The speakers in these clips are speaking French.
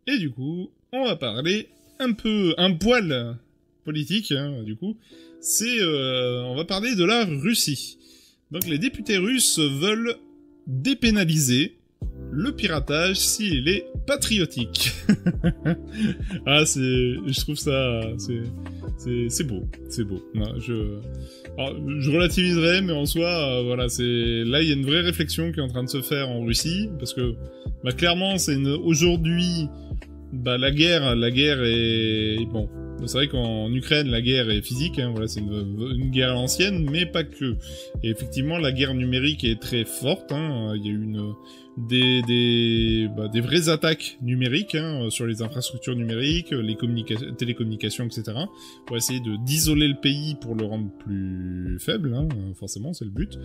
Et du coup, on va parler un poil politique, hein, du coup. On va parler de la Russie. Donc les députés russes veulent dépénaliser le piratage s'il est patriotique. Ah, je trouve ça, c'est beau, c'est beau. Ouais, je relativiserai, mais en soi, voilà, là, il y a une vraie réflexion qui est en train de se faire en Russie, parce que, clairement, aujourd'hui, la guerre est, bon, c'est vrai qu'en Ukraine, la guerre est physique, hein, voilà, c'est une guerre à l'ancienne, mais pas que. Et effectivement, la guerre numérique est très forte, hein, il y a eu des vraies attaques numériques, hein, sur les infrastructures numériques, les télécommunications, etc. Pour essayer d'isoler le pays pour le rendre plus faible, hein, forcément, c'est le but.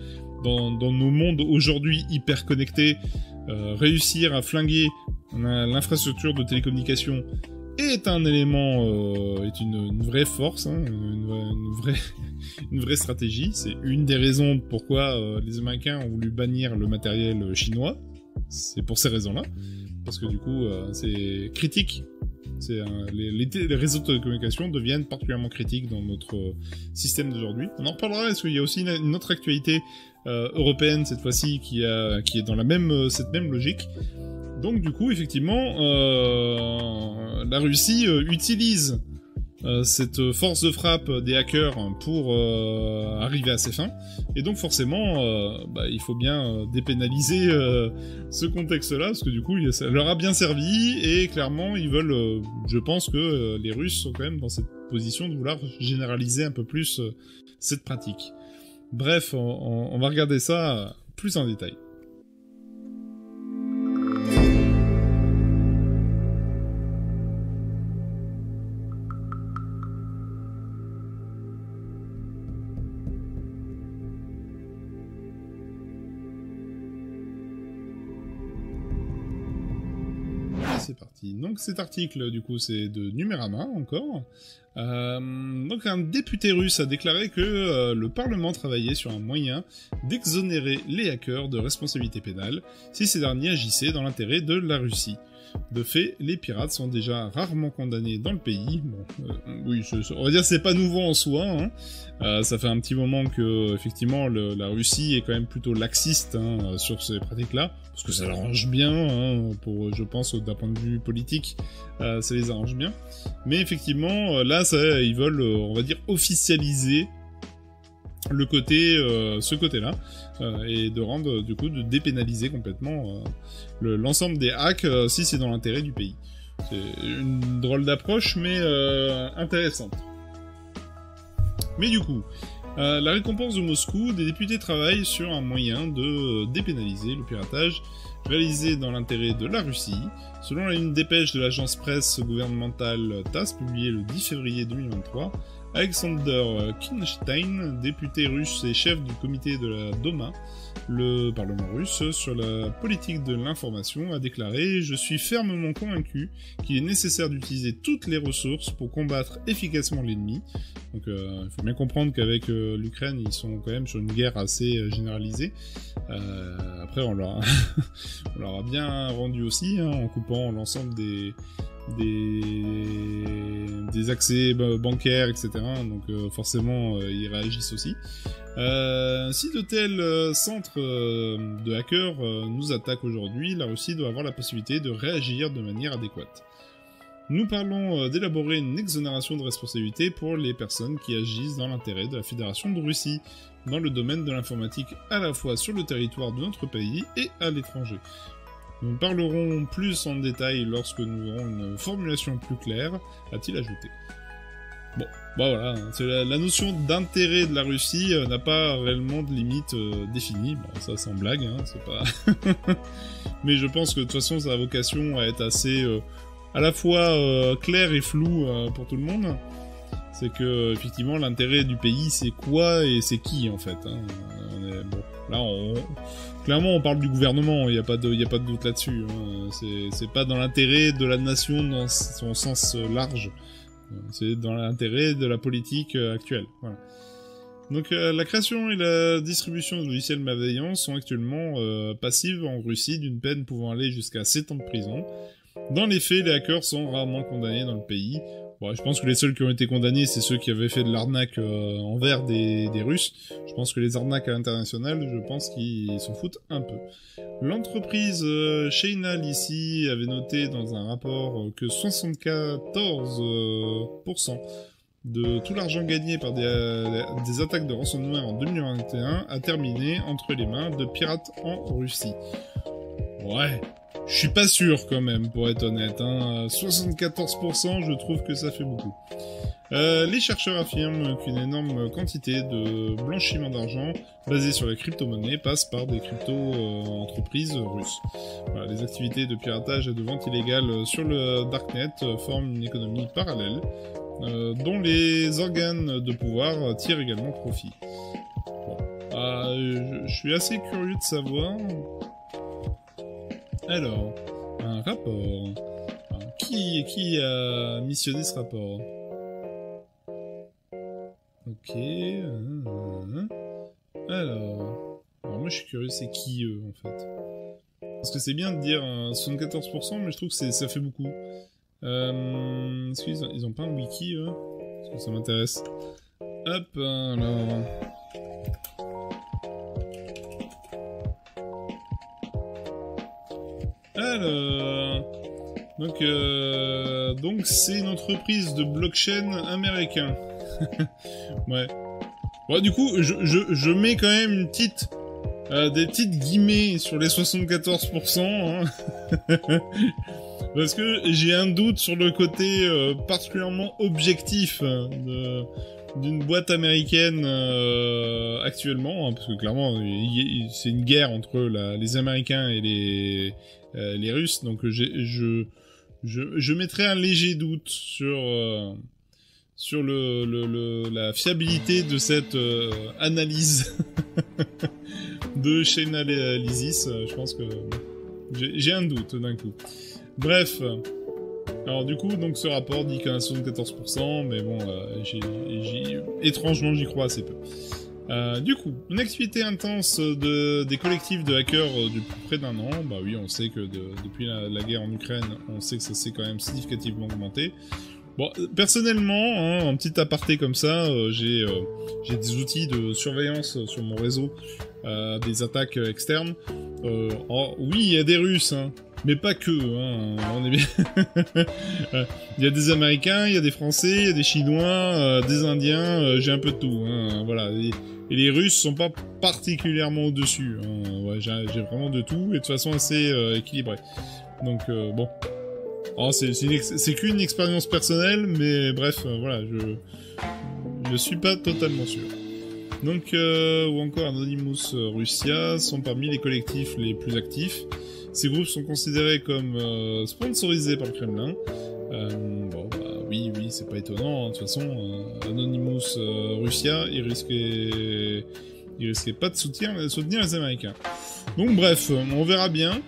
Dans nos mondes aujourd'hui hyper connectés, réussir à flinguer l'infrastructure de télécommunication est un élément, est une vraie force, hein, une vraie stratégie. C'est une des raisons pourquoi les Américains ont voulu bannir le matériel chinois. C'est pour ces raisons-là, parce que du coup, c'est critique. Les réseaux de télécommunications deviennent particulièrement critiques dans notre système d'aujourd'hui. On en reparlera, parce qu'il y a aussi une autre actualité européenne cette fois-ci qui est dans cette même logique. Donc du coup, effectivement, la Russie utilise cette force de frappe des hackers pour arriver à ses fins. Et donc forcément, il faut bien dépénaliser ce contexte-là, parce que du coup, ça leur a bien servi, et clairement, ils veulent, je pense que les Russes sont quand même dans cette position de vouloir généraliser un peu plus cette pratique. Bref, on va regarder ça plus en détail. C'est parti. Donc cet article, du coup, c'est de Numérama, encore. Donc un député russe a déclaré que le Parlement travaillait sur un moyen d'exonérer les hackers de responsabilité pénale si ces derniers agissaient dans l'intérêt de la Russie. De fait, les pirates sont déjà rarement condamnés dans le pays. Bon, oui, on va dire que c'est pas nouveau en soi, hein. Ça fait un petit moment que, effectivement, la Russie est quand même plutôt laxiste, hein, sur ces pratiques-là, parce que ça l'arrange bien, hein, je pense, d'un point de vue politique, ça les arrange bien. Mais effectivement, là, ils veulent, on va dire, officialiser ce côté-là, et de rendre, du coup, de dépénaliser complètement l'ensemble des hacks si c'est dans l'intérêt du pays. C'est une drôle d'approche, mais intéressante. Mais du coup, la récompense de Moscou, des députés travaillent sur un moyen de dépénaliser le piratage réalisé dans l'intérêt de la Russie. Selon une dépêche de l'agence presse gouvernementale TASS publiée le 10 février 2023, Alexander Kinstein, député russe et chef du comité de la Doma, le Parlement russe, sur la politique de l'information, a déclaré « Je suis fermement convaincu qu'il est nécessaire d'utiliser toutes les ressources pour combattre efficacement l'ennemi. » Donc il faut bien comprendre qu'avec l'Ukraine, ils sont quand même sur une guerre assez généralisée. Après, on leur a bien rendu aussi, hein, en coupant l'ensemble des accès bancaires, etc. Donc forcément, ils réagissent aussi. Si de tels centres de hackers nous attaquent aujourd'hui, la Russie doit avoir la possibilité de réagir de manière adéquate. Nous parlons d'élaborer une exonération de responsabilité pour les personnes qui agissent dans l'intérêt de la Fédération de Russie, dans le domaine de l'informatique à la fois sur le territoire de notre pays et à l'étranger. Nous parlerons plus en détail lorsque nous aurons une formulation plus claire, a-t-il ajouté. Bon, voilà, la notion d'intérêt de la Russie n'a pas réellement de limite définie. Bon, ça c'est en blague, hein, c'est pas... Mais je pense que de toute façon ça a vocation à être assez... à la fois clair et flou pour tout le monde. C'est que, effectivement, l'intérêt du pays, c'est quoi et c'est qui, en fait, hein. Bon, là, clairement, on parle du gouvernement, il n'y a pas de doute là-dessus, hein. C'est pas dans l'intérêt de la nation dans son sens large. C'est dans l'intérêt de la politique actuelle. Voilà. Donc, la création et la distribution de logiciels malveillants sont actuellement passives en Russie d'une peine pouvant aller jusqu'à 7 ans de prison. Dans les faits, les hackers sont rarement condamnés dans le pays. Bon, je pense que les seuls qui ont été condamnés, c'est ceux qui avaient fait de l'arnaque envers des Russes. Je pense que les arnaques à l'international, je pense qu'ils s'en foutent un peu. L'entreprise Chainal ici avait noté dans un rapport que 74% de tout l'argent gagné par des attaques de ransomware en 2021 a terminé entre les mains de pirates en Russie. Ouais, je suis pas sûr quand même, pour être honnête. 74%, je trouve que ça fait beaucoup. Les chercheurs affirment qu'une énorme quantité de blanchiment d'argent basée sur la crypto-monnaie passe par des crypto-entreprises russes. Voilà, les activités de piratage et de vente illégale sur le Darknet forment une économie parallèle dont les organes de pouvoir tirent également profit. Bon. Je suis assez curieux de savoir... Alors, un rapport. Alors, qui a missionné ce rapport? Ok. Alors, moi je suis curieux, c'est qui eux en fait? Parce que c'est bien de dire 74%, mais je trouve que ça fait beaucoup. Est-ce qu'ils ont pas un wiki eux? Parce que ça m'intéresse. Hop, alors... Donc c'est une entreprise de blockchain américain. Ouais. Bon, du coup, je mets quand même une petite, des petites guillemets sur les 74%, hein. Parce que j'ai un doute sur le côté particulièrement objectif d'une boîte américaine actuellement, hein, parce que clairement c'est une guerre entre les Américains et les Russes, donc je mettrais un léger doute sur la fiabilité de cette analyse de Chainalysis. Je pense que j'ai un doute d'un coup. Bref. Alors du coup, donc ce rapport dit qu'il y en a 74%, mais bon, étrangement, j'y crois assez peu. Du coup, une activité intense des collectifs de hackers depuis près d'un an. Bah oui, on sait que depuis la guerre en Ukraine, on sait que ça s'est quand même significativement augmenté. Bon, personnellement, hein, en petit aparté comme ça, j'ai des outils de surveillance sur mon réseau des attaques externes. Oh, oui, il y a des Russes, hein, mais pas que. Hein, on est bien. Il y a des Américains, il y a des Français, il y a des Chinois, des Indiens. J'ai un peu de tout. Hein, voilà. Et les Russes sont pas particulièrement au-dessus. Hein, ouais, j'ai vraiment de tout et de toute façon assez équilibré. Donc bon. Oh, c'est qu'une expérience personnelle, mais bref, voilà, je suis pas totalement sûr. Donc, ou encore Anonymous Russia sont parmi les collectifs les plus actifs. Ces groupes sont considérés comme sponsorisés par le Kremlin. Bon, bah oui, c'est pas étonnant. Hein, de toute façon, Anonymous Russia, ils risquaient pas de soutenir les Américains. Donc bref, on verra bien.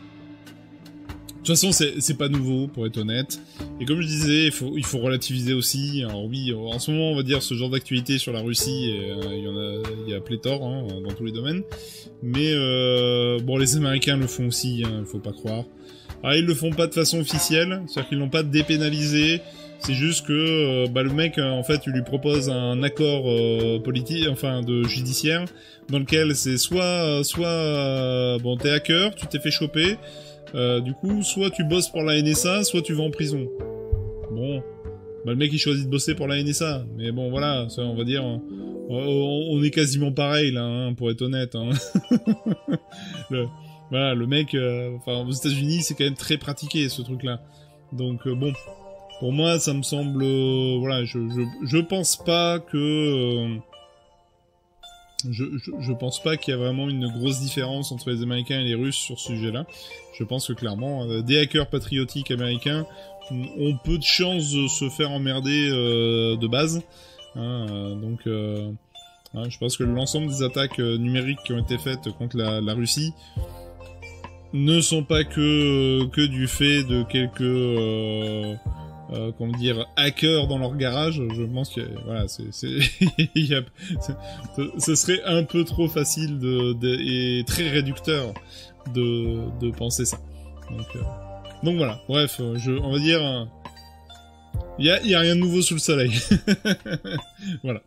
De toute façon, c'est pas nouveau, pour être honnête. Et comme je disais, il faut relativiser aussi. Alors oui, en ce moment, on va dire ce genre d'activité sur la Russie, il y a pléthore, hein, dans tous les domaines. Mais bon, les Américains le font aussi, hein, il faut pas croire. Alors, ils le font pas de façon officielle, c'est-à-dire qu'ils l'ont pas dépénalisé. C'est juste que le mec, en fait, il lui propose un accord politique, enfin de judiciaire, dans lequel c'est soit bon, t'es hacker, tu t'es fait choper. Du coup, soit tu bosses pour la NSA, soit tu vas en prison. Bon, bah le mec il choisit de bosser pour la NSA, mais bon voilà, ça, on va dire, on est quasiment pareil là, hein, pour être honnête. Hein. Voilà, le mec, enfin aux États-Unis, c'est quand même très pratiqué ce truc-là. Donc bon, pour moi, ça me semble, voilà, je pense pas que je pense pas qu'il y a vraiment une grosse différence entre les Américains et les Russes sur ce sujet-là. Je pense que clairement, des hackers patriotiques américains ont peu de chances de se faire emmerder de base. Hein, donc, hein, je pense que l'ensemble des attaques numériques qui ont été faites contre la Russie ne sont pas que du fait de quelques comment dire, hackers dans leur garage. Je pense que voilà, ce serait un peu trop facile et très réducteur de penser ça. Donc Donc voilà, bref, on va dire... Il y a rien de nouveau sous le soleil. Voilà.